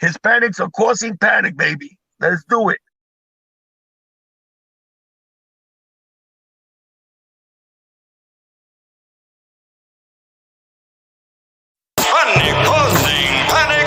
Hispanics are causing panic, baby. Let's do it. Panic causing panic.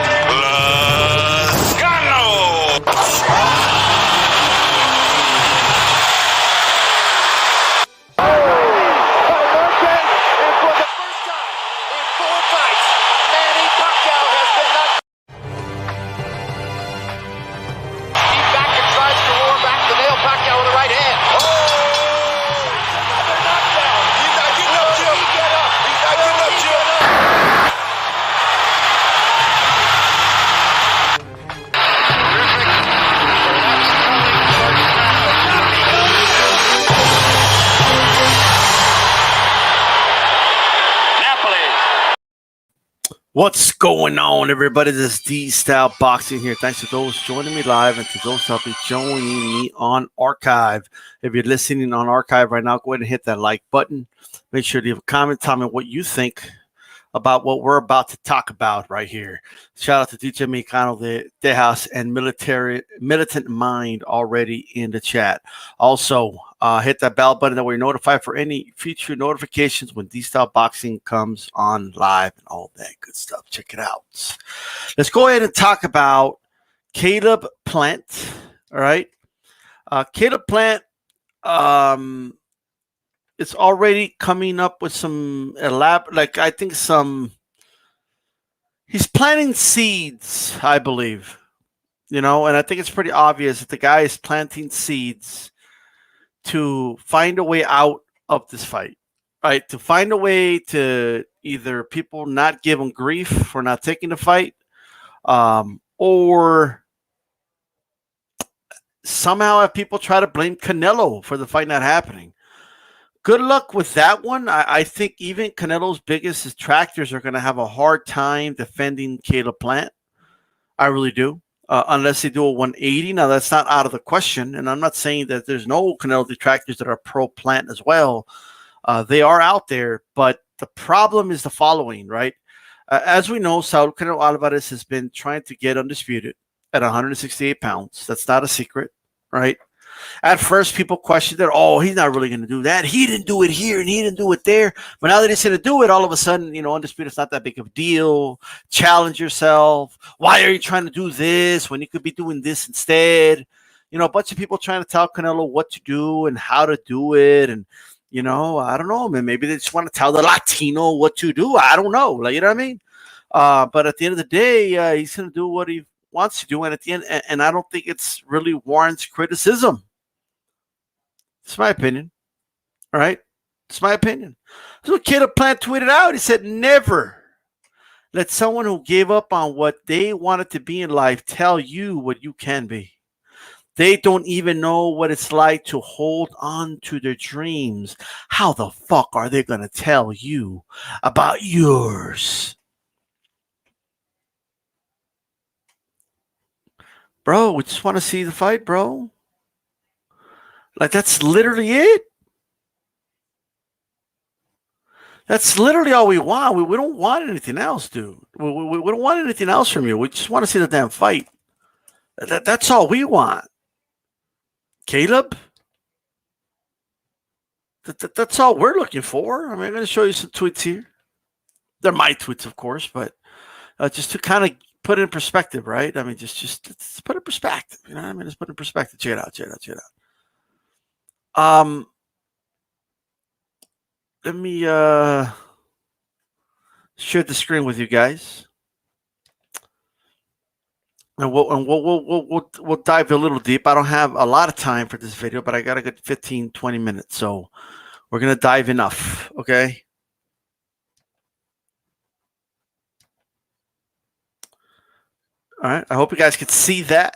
What's going on, everybody? This is DStyleBoxing here. Thanks to those joining me live and to those that'll be joining me on archive. If you're listening on archive right now, go ahead and hit that like button. Make sure to leave a comment. Tell me what you think about what we're about to talk about right here. Shout out to DJ Mexicano, the house, and militant mind already in the chat. Also, hit that bell button that we're notified for any future notifications when DStyleBoxing comes on live and all that good stuff. Check it out. Let's go ahead and talk about Caleb Plant. All right. Caleb Plant it's already coming up with some he's planting seeds, I believe, and I think it's pretty obvious that the guy is planting seeds to find a way out of this fight, right? To find a way to either people not give him grief for not taking the fight, or somehow have people try to blame Canelo for the fight not happening. Good luck with that one. I think even Canelo's biggest detractors are going to have a hard time defending Caleb Plant. I really do. Unless they do a 180. Now, that's not out of the question. And I'm not saying that there's no Canelo detractors that are pro-Plant as well. They are out there. But the problem is the following, right? As we know, Saul Canelo Alvarez has been trying to get undisputed at 168 pounds. That's not a secret, right? At first, people questioned that, he's not really going to do that. He didn't do it here and he didn't do it there. But now that he's going to do it, all of a sudden, Undisputed's not that big of a deal. Challenge yourself. Why are you trying to do this when you could be doing this instead? A bunch of people trying to tell Canelo what to do and how to do it. And, I don't know, man. Maybe they just want to tell the Latino what to do. I don't know. You know what I mean? But at the end of the day, he's going to do what he wants to do. And at the end, and I don't think it's really warrants criticism. It's my opinion. All right? It's my opinion. So Caleb Plant tweeted out. He said, never let someone who gave up on what they wanted to be in life tell you what you can be. They don't even know what it's like to hold on to their dreams. How the fuck are they going to tell you about yours? Bro, we just want to see the fight, bro. That's literally it. That's literally all we want. We don't want anything else, dude. We don't want anything else from you. We just want to see the damn fight. That's all we want. Caleb? That's all we're looking for. I mean, I'm going to show you some tweets here. They're my tweets, of course, but just to kind of put it in perspective, right? I mean, just put it in perspective. You know what I mean? Just put it in perspective. Check it out. Let me share the screen with you guys, and we'll dive a little deep. I don't have a lot of time for this video, but I got a good 15-20 minutes, so we're gonna dive enough. Okay. All right. I hope you guys can see that.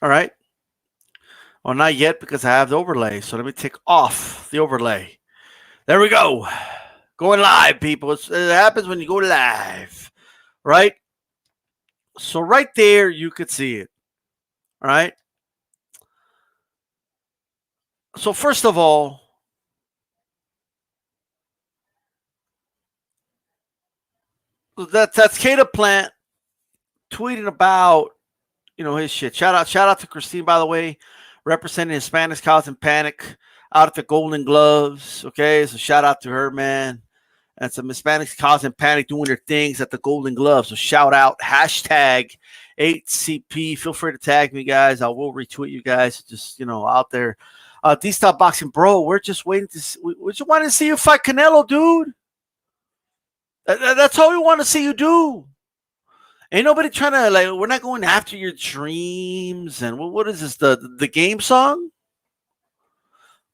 All right. Well, not yet because I have the overlay. So let me take off the overlay. There we go. Going live, people. It happens when you go live, right? So right there, you could see it, all right? So first of all, that's Caleb Plant tweeting about, his shit. Shout out to Christine, by the way, representing Hispanics causing panic out at the Golden Gloves. Okay, so shout out to her, man. And some Hispanics causing panic doing their things at the Golden Gloves. So shout out, hashtag 8CP. Feel free to tag me, guys. I will retweet you guys. Just, out there. DStyleBoxing, bro, we're just waiting we just want to see you fight Canelo, dude. That's all we want to see you do. Ain't nobody trying to, we're not going after your dreams. And what is this, the game song?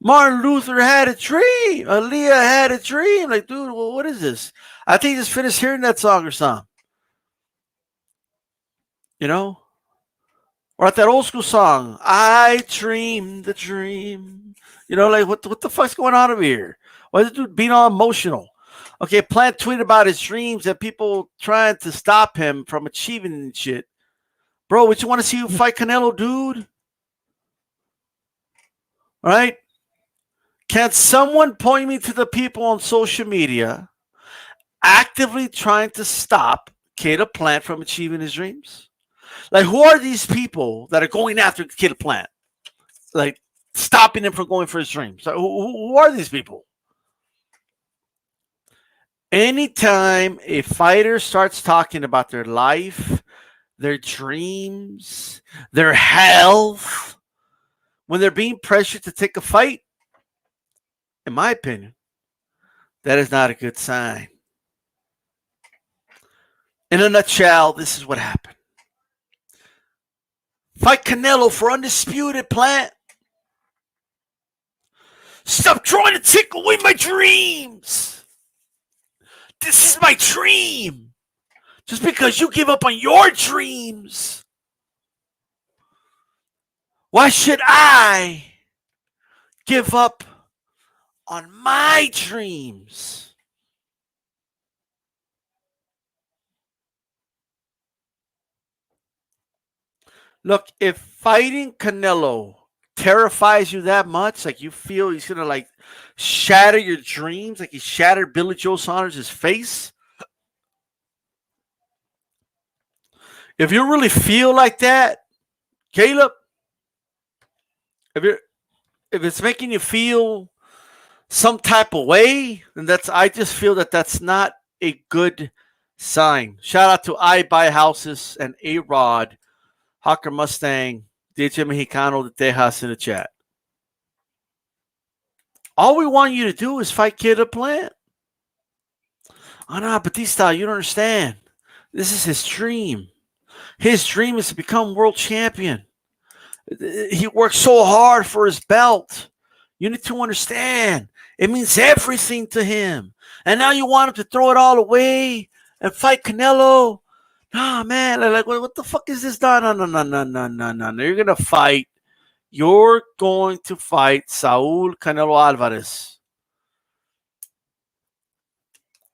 Martin Luther had a dream. Aaliyah had a dream. Like, dude, well, what is this? I think you just finished hearing that song or something. Or at that old school song, I dreamed the dream. What the fuck's going on over here? Why is the dude being all emotional? Okay, Plant tweeted about his dreams and people trying to stop him from achieving shit. Bro, would you want to see you fight Canelo, dude? All right? Can someone point me to the people on social media actively trying to stop Caleb Plant from achieving his dreams? Who are these people that are going after Caleb Plant? Stopping him from going for his dreams? Who are these people? Anytime a fighter starts talking about their life, their dreams, their health, when they're being pressured to take a fight, in my opinion, that is not a good sign. In a nutshell, this is what happened. Fight Canelo for undisputed, Plant. Stop trying to take away my dreams. This is my dream. Just because you give up on your dreams, why should I give up on my dreams? Look, if fighting Canelo terrifies you that much, you feel he's going to shatter your dreams, like he shattered Billy Joe Saunders' face. If you really feel like that, Caleb, if it's making you feel some type of way, then I just feel that's not a good sign. Shout out to I Buy Houses and A-Rod, Hawker Mustang, DJ Mexicano de Tejas in the chat. All we want you to do is fight Caleb Plant. Oh, no, Batista, you don't understand. This is his dream. His dream is to become world champion. He worked so hard for his belt. You need to understand. It means everything to him. And now you want him to throw it all away and fight Canelo? Nah, man. What the fuck is this? No. You're going to fight. You're going to fight Saul Canelo Alvarez.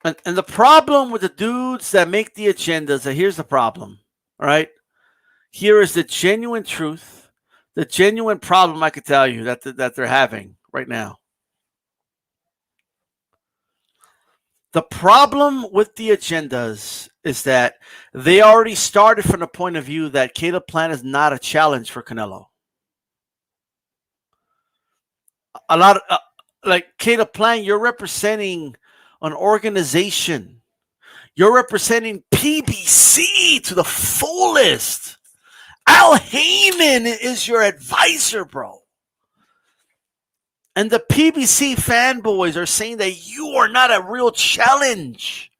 And the problem with the dudes that make the agendas, here's the problem. All right? Here is the genuine truth, the genuine problem I could tell you that they're having right now. The problem with the agendas is that they already started from the point of view that Caleb Plant is not a challenge for Canelo. A lot of, Caleb Plant, you're representing an organization. You're representing PBC to the fullest. Al Heyman is your advisor, bro. And the PBC fanboys are saying that you are not a real challenge.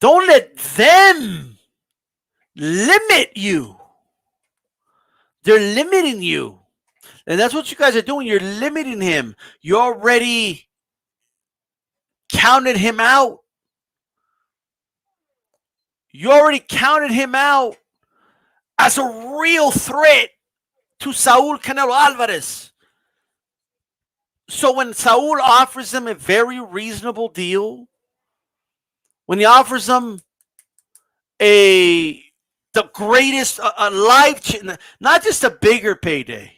Don't let them limit you. They're limiting you. And that's what you guys are doing. You're limiting him. You already counted him out. You already counted him out as a real threat to Saul Canelo Alvarez. So when Saul offers him a very reasonable deal, when he offers him the greatest, not just a bigger payday,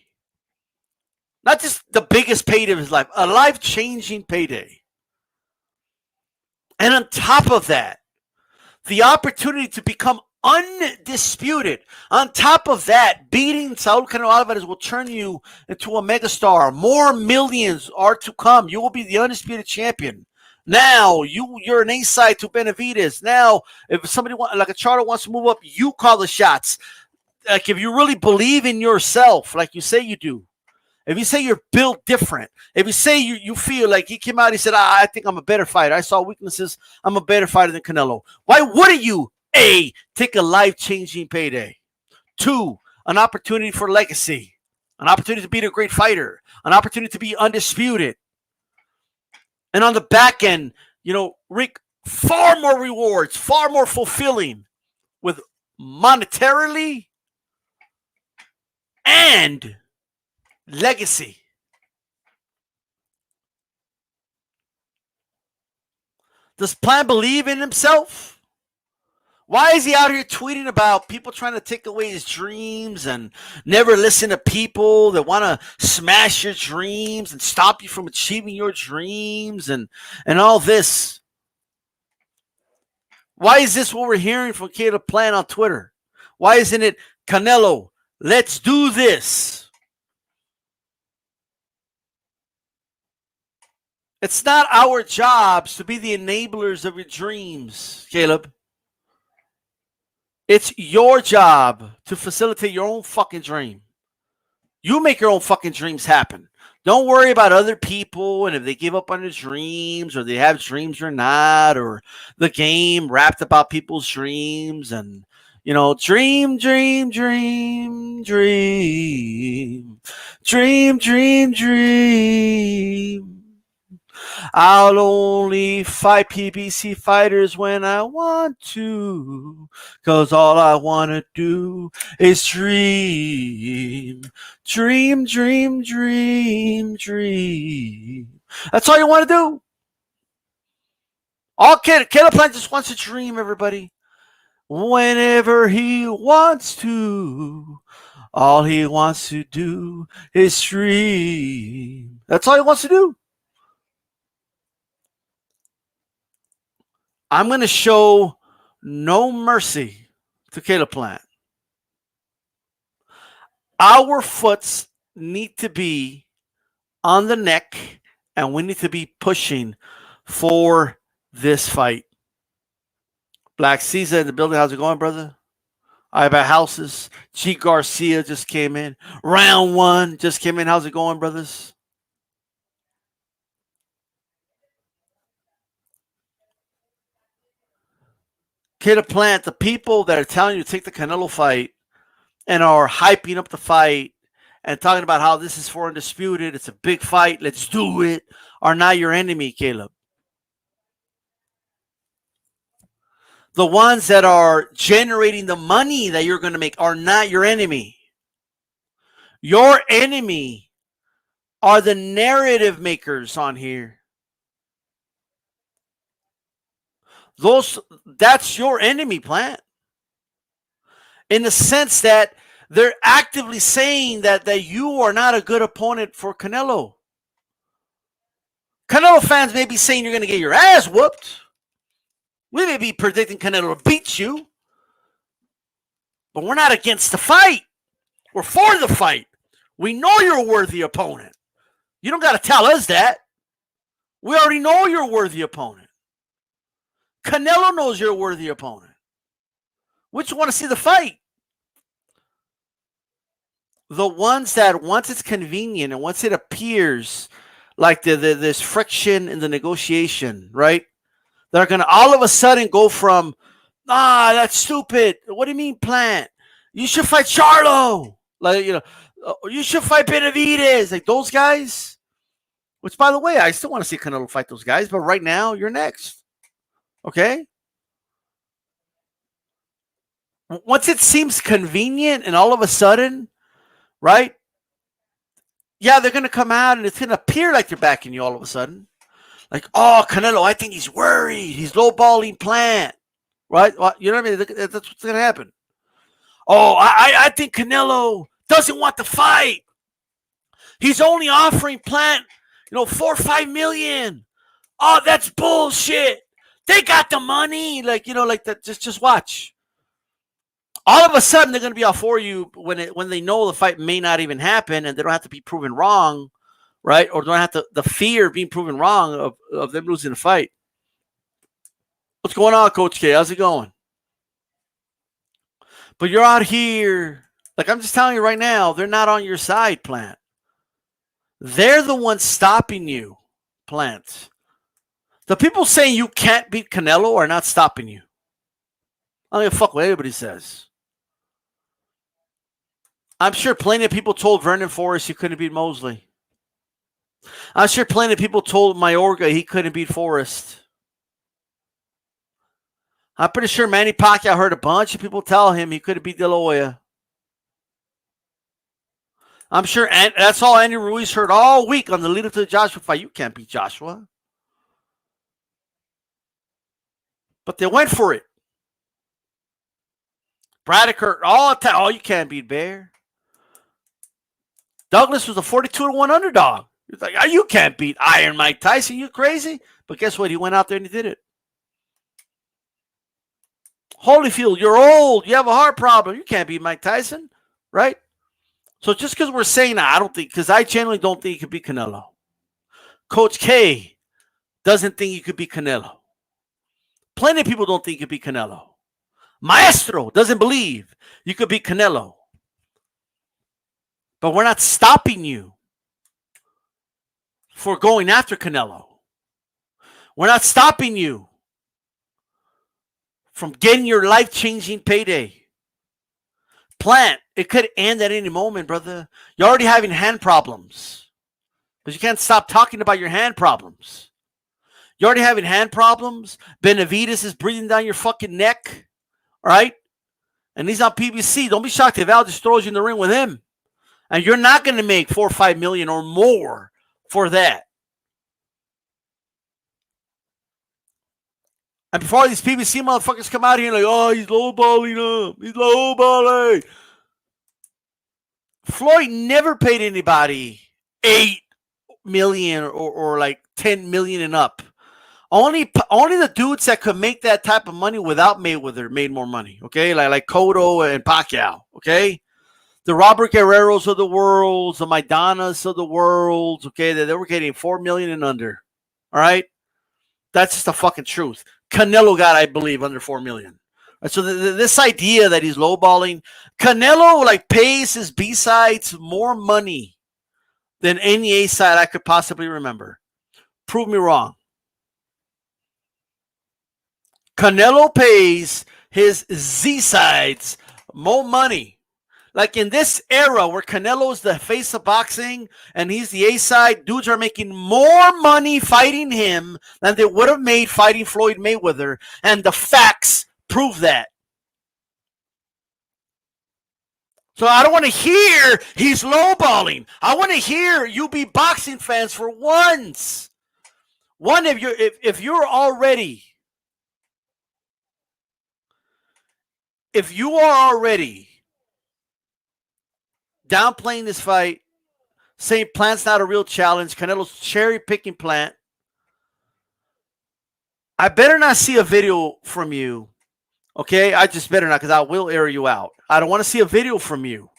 not just the biggest payday of his life, a life-changing payday. And on top of that, the opportunity to become undisputed. On top of that, beating Saul Canelo Alvarez will turn you into a megastar. More millions are to come. You will be the undisputed champion. Now you're an A-side to Benavidez. Now, if somebody like a charter wants to move up, you call the shots. Like if you really believe in yourself, like you say you do. If you say you're built different, if you say you feel like he came out, he said, I think I'm a better fighter. I saw weaknesses. I'm a better fighter than Canelo. Why wouldn't you, A, take a life-changing payday? 2, an opportunity for legacy, an opportunity to be a great fighter, an opportunity to be undisputed. And on the back end, Rick, far more rewards, far more fulfilling with monetarily and legacy. Does Plant believe in himself? Why is he out here tweeting about people trying to take away his dreams and never listen to people that want to smash your dreams and stop you from achieving your dreams and all this? Why is this what we're hearing from Caleb Plant on Twitter? Why isn't it, Canelo, let's do this? It's not our jobs to be the enablers of your dreams, Caleb. It's your job to facilitate your own fucking dream. You make your own fucking dreams happen. Don't worry about other people and if they give up on their dreams or they have dreams or not, or the game wrapped about people's dreams and, dream, dream, dream, dream, dream, dream, dream. I'll only fight PBC fighters when I want to, 'cause all I want to do is dream, dream, dream, dream, dream. That's all you want to do. Caleb Plant just wants to dream, everybody. Whenever he wants to, all he wants to do is dream. That's all he wants to do. I'm going to show no mercy to Caleb Plant. Our foots need to be on the neck, and we need to be pushing for this fight. Black Caesar in the building. How's it going, brother? I buy houses. G Garcia just came in. Round 1 just came in. How's it going, brothers? Caleb Plant, the people that are telling you to take the Canelo fight and are hyping up the fight and talking about how this is for undisputed, it's a big fight, let's do it, are not your enemy, Caleb. The ones that are generating the money that you're going to make are not your enemy. Your enemy are the narrative makers on here. That's your enemy, Plant. In the sense that they're actively saying that you are not a good opponent for Canelo. Canelo fans may be saying you're going to get your ass whooped. We may be predicting Canelo to beat you. But we're not against the fight. We're for the fight. We know you're a worthy opponent. You don't got to tell us that. We already know you're a worthy opponent. Canelo knows you're a worthy opponent. We just want to see the fight. The ones that once it's convenient and once it appears like there's friction in the negotiation, right? They're going to all of a sudden go from, that's stupid. What do you mean, Plant? You should fight Charlo. You should fight Benavidez. Like those guys. Which, by the way, I still want to see Canelo fight those guys. But right now, you're next. Okay? Once it seems convenient and all of a sudden, right? Yeah, they're going to come out and it's going to appear like they're backing you all of a sudden. Like, Canelo, I think he's worried. He's lowballing Plant. Right? You know what I mean? That's what's going to happen. I think Canelo doesn't want to fight. He's only offering Plant, 4 or 5 million. Oh, that's bullshit. They got the money. Like, like that. Just watch. All of a sudden, they're going to be all for you when they know the fight may not even happen, and they don't have to be proven wrong, right? Or don't have the fear of being proven wrong of them losing the fight. What's going on, Coach K? How's it going? But you're out here. Like, I'm just telling you right now, they're not on your side, Plant. They're the ones stopping you, Plant. The people saying you can't beat Canelo are not stopping you. I don't give a fuck what anybody says. I'm sure plenty of people told Vernon Forrest he couldn't beat Mosley. I'm sure plenty of people told Mayorga he couldn't beat Forrest. I'm pretty sure Manny Pacquiao heard a bunch of people tell him he couldn't beat De La Hoya. I'm sure that's all Andy Ruiz heard all week on the lead up to the Joshua fight. You can't beat Joshua. But they went for it. Braddock heard all the time. Oh, you can't beat Bear. Douglas was a 42-1 underdog. He's like, oh, you can't beat Iron Mike Tyson. You crazy? But guess what? He went out there and he did it. Holyfield, you're old. You have a heart problem. You can't beat Mike Tyson, right? So just because we're saying that, I don't think, because I genuinely don't think he could beat Canelo. Coach K doesn't think he could beat Canelo. Plenty of people don't think he could beat Canelo. Maestro doesn't believe you could beat Canelo. But we're not stopping you for going after Canelo. We're not stopping you from getting your life-changing payday. Plant, it could end at any moment, brother. You're already having hand problems. But you can't stop talking about your hand problems. You're already having hand problems. Benavidez is breathing down your fucking neck. All right? And he's on PBC. Don't be shocked if Al just throws you in the ring with him. And you're not going to make $4 or $5 million or more for that. And before all these PBC motherfuckers come out here and like, oh, he's lowballing up. He's lowballing. Floyd never paid anybody $8 million or like $10 million and up. Only the dudes that could make that type of money without Mayweather made more money. Okay, like Cotto and Pacquiao. Okay, the Robert Guerreros of the world, the Maidanas of the world. Okay, they were getting $4 million and under. All right, that's just the fucking truth. Canelo got, I believe, under $4 million. So this idea that he's lowballing, Canelo like pays his B-sides more money than any A-side I could possibly remember. Prove me wrong. Canelo pays his Z-sides more money. Like in this era where Canelo's the face of boxing and he's the A-side, dudes are making more money fighting him than they would have made fighting Floyd Mayweather. And the facts prove that. So I don't want to hear he's lowballing. I want to hear you be boxing fans for once. One, if you are already downplaying this fight, saying Plant's not a real challenge, Canelo's cherry-picking Plant, I better not see a video from you, okay? I just better not, because I will air you out. I don't want to see a video from you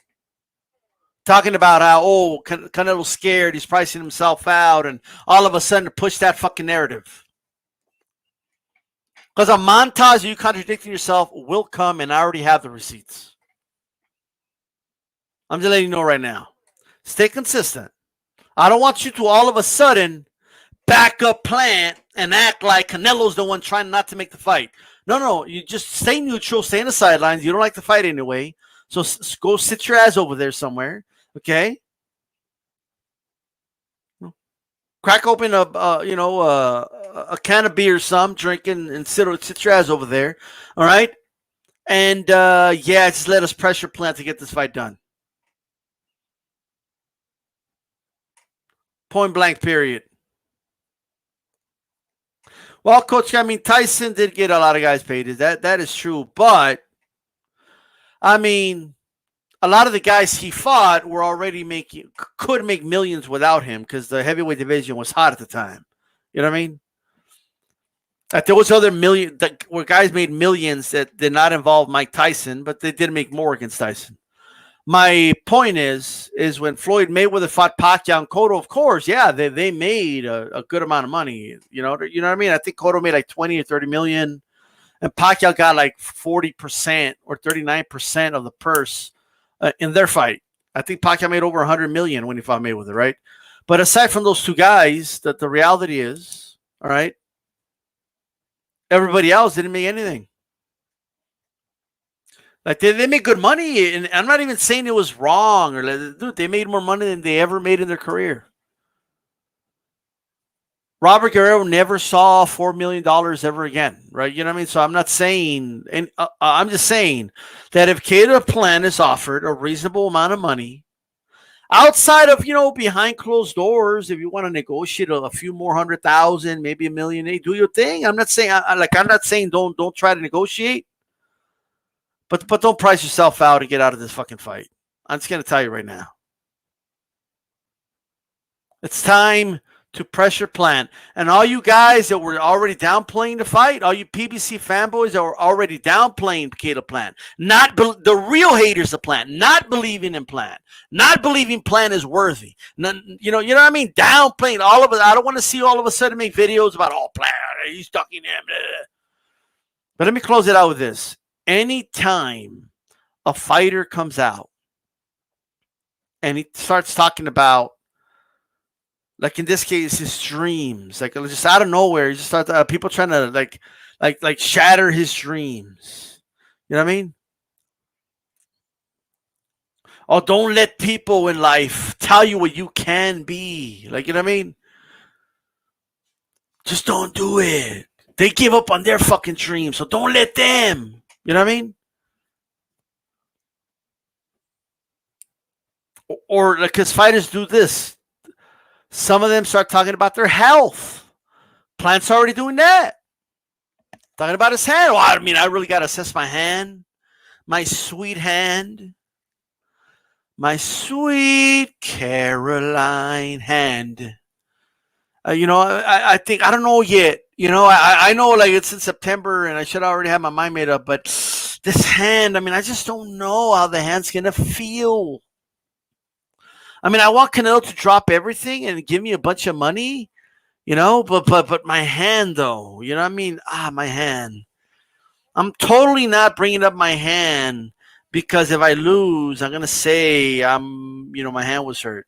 talking about how, Canelo's scared, he's pricing himself out, and all of a sudden push that fucking narrative. Because a montage of you contradicting yourself will come, and I already have the receipts. I'm just letting you know right now. Stay consistent. I don't want you to all of a sudden back up Plant and act like Canelo's the one trying not to make the fight. No. You just stay neutral, stay in the sidelines. You don't like the fight anyway. So go sit your ass over there somewhere. Okay? Crack open a can of beer or some, drinking, and sit your ass over there. All right? And, just let us pressure Plant to get this fight done. Point blank, period. Well, Coach, I mean, Tyson did get a lot of guys paid. That is true. But, I mean, a lot of the guys he fought were already could make millions without him because the heavyweight division was hot at the time. You know what I mean? Like there was other where guys made millions that did not involve Mike Tyson, but they did make more against Tyson. My point is when Floyd Mayweather fought Pacquiao and Cotto, of course, yeah, they made a good amount of money. You know what I mean? I think Cotto made like 20 or 30 million, and Pacquiao got like 40% or 39% of the purse in their fight. I think Pacquiao made over 100 million when he fought Mayweather, right? But aside from those two guys, that the reality is, all right, everybody else didn't make anything. Like they made good money, and I'm not even saying it was wrong, or dude, they made more money than they ever made in their career. Robert Guerrero never saw $4 million ever again, right? You know what I mean? So I'm not saying, and I'm just saying that if Caleb Plant is offered a reasonable amount of money, outside of, behind closed doors, if you want to negotiate a few more 100,000, maybe $1 million, do your thing. I'm not saying, I'm not saying don't try to negotiate. But don't price yourself out and get out of this fucking fight. I'm just going to tell you right now. It's time to pressure Plant. And all you guys that were already downplaying the fight, all you PBC fanboys that were already downplaying Caleb Plant, the real haters of Plant, not believing in Plant, not believing Plant is worthy. You know what I mean? Downplaying all of it. I don't want to see all of a sudden make videos about, Plant, he's talking him. But let me close it out with this. Anytime a fighter comes out and he starts talking about, like in this case, his dreams, like just out of nowhere, he just starts people trying to like shatter his dreams. You know what I mean? Oh, don't let people in life tell you what you can be. Like, you know what I mean? Just don't do it. They give up on their fucking dreams, so don't let them. You know what I mean? Or because fighters do this. Some of them start talking about their health. Plant's already doing that. Talking about his hand. Well, I mean, I really got to assess my hand. My sweet hand. My sweet Caroline hand. I think, I don't know yet. I know like it's in September and I should already have my mind made up, but this hand, I mean, I just don't know how the hand's going to feel. I mean, I want Canelo to drop everything and give me a bunch of money, but my hand though, you know what I mean? My hand. I'm totally not bringing up my hand because if I lose, I'm going to say my hand was hurt.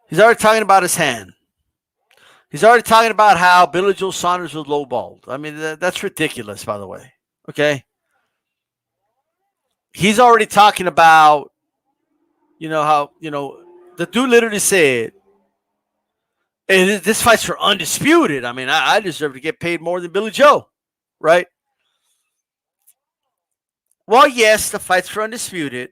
He's already talking about his hand. He's already talking about how Billy Joe Saunders was lowballed. I mean, that's ridiculous, by the way. Okay? He's already talking about, how, the dude literally said, hey, this fight's for undisputed. I mean, I deserve to get paid more than Billy Joe, right? Well, yes, the fight's for undisputed.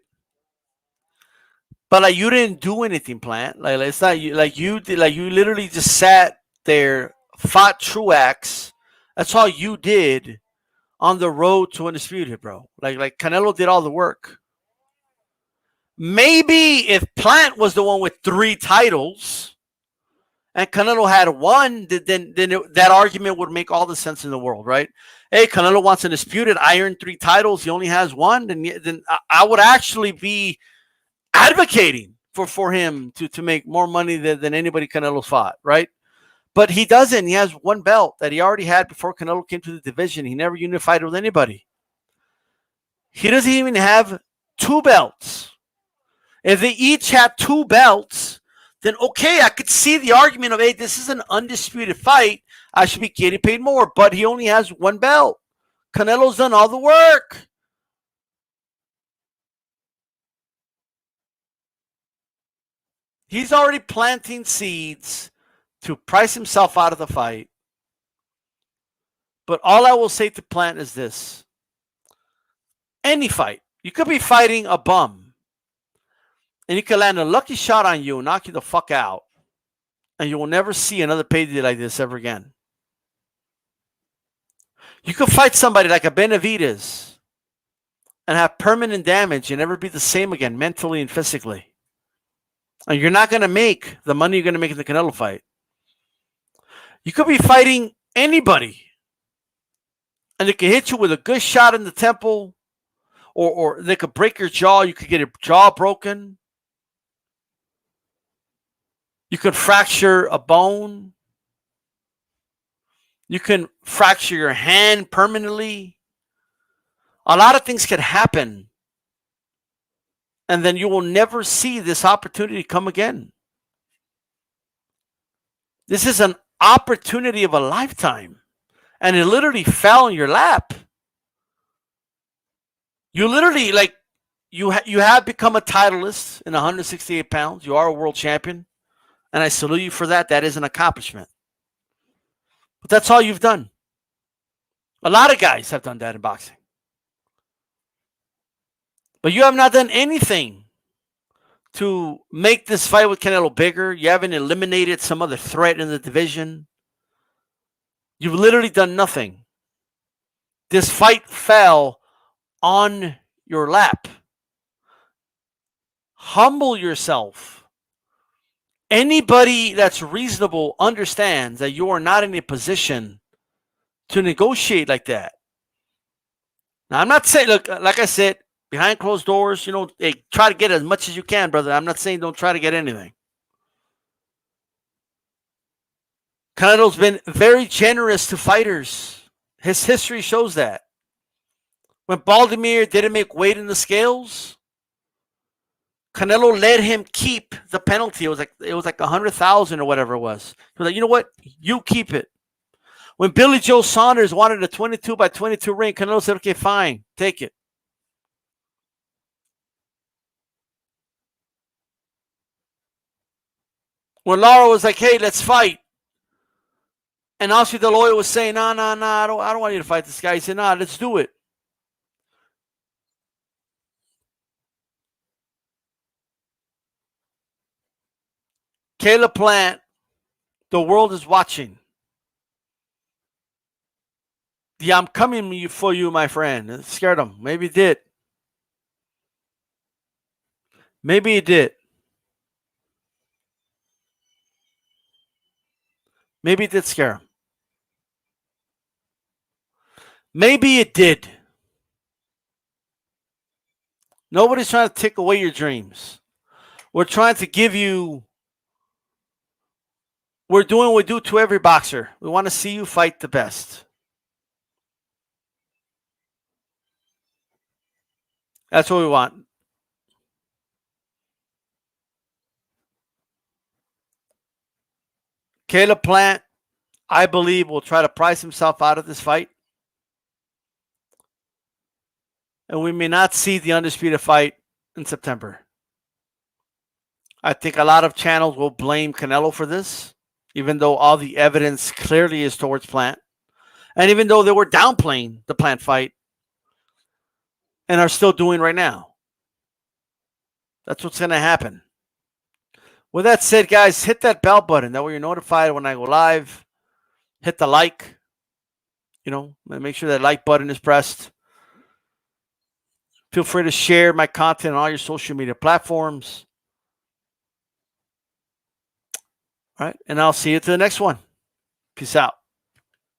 But like you didn't do anything, Plant. Like it's not like you did. Like you literally just sat there, fought Truax. That's all you did on the road to undisputed, bro. Like Canelo did all the work. Maybe if Plant was the one with 3 titles and Canelo had 1, then that argument would make all the sense in the world, right? Hey, Canelo wants undisputed. I earned 3 titles. He only has 1. Then I would actually be advocating for him to make more money than anybody Canelo fought, right? But he doesn't. He has 1 belt that he already had before Canelo came to the division. He never unified with anybody. He doesn't even have 2 belts. If they each had 2 belts, then okay, I could see the argument of, hey, this is an undisputed fight. I should be getting paid more. But he only has 1 belt. Canelo's done all the work. He's already planting seeds to price himself out of the fight. But all I will say to Plant is this. Any fight. You could be fighting a bum. And he could land a lucky shot on you and knock you the fuck out. And you will never see another payday like this ever again. You could fight somebody like a Benavidez and have permanent damage and never be the same again mentally and physically. And you're not going to make the money you're going to make in the Canelo fight. You could be fighting anybody, and they can hit you with a good shot in the temple, or they could break your jaw. You could get your jaw broken. You could fracture a bone. You can fracture your hand permanently. A lot of things could happen, and then you will never see this opportunity come again. This is an opportunity of a lifetime, and it literally fell in your lap. You literally, like, you have become a titleist in 168 pounds. You are a world champion, and I salute you for that. That is an accomplishment. But that's all you've done. A lot of guys have done that in boxing. But you have not done anything to make this fight with Canelo bigger. You haven't eliminated some other threat in the division. You've literally done nothing. This fight fell on your lap. Humble yourself. Anybody that's reasonable understands that you are not in a position to negotiate like that. Now, I'm not saying, look, like I said, behind closed doors, hey, try to get as much as you can, brother. I'm not saying don't try to get anything. Canelo's been very generous to fighters. His history shows that. When Baltimore didn't make weight in the scales, Canelo let him keep the penalty. It was like 100,000 or whatever it was. He was like, you know what? You keep it. When Billy Joe Saunders wanted a 22 by 22 ring, Canelo said, okay, fine, take it. When Lara was like, hey, let's fight, and Oscar De La Hoya was saying, no, I don't want you to fight this guy. He said, no, let's do it. Caleb Plant, the world is watching. Yeah, I'm coming for you, my friend. It scared him. Maybe it did. Maybe it did. Maybe it did scare him. Maybe it did. Nobody's trying to take away your dreams. We're trying to give you. We're doing what we do to every boxer. We want to see you fight the best. That's what we want. Caleb Plant, I believe, will try to price himself out of this fight. And we may not see the undisputed fight in September. I think a lot of channels will blame Canelo for this, even though all the evidence clearly is towards Plant. And even though they were downplaying the Plant fight and are still doing right now. That's what's going to happen. With that said, guys, hit that bell button. That way you're notified when I go live. Hit the like. Make sure that like button is pressed. Feel free to share my content on all your social media platforms. All right, and I'll see you to the next one. Peace out.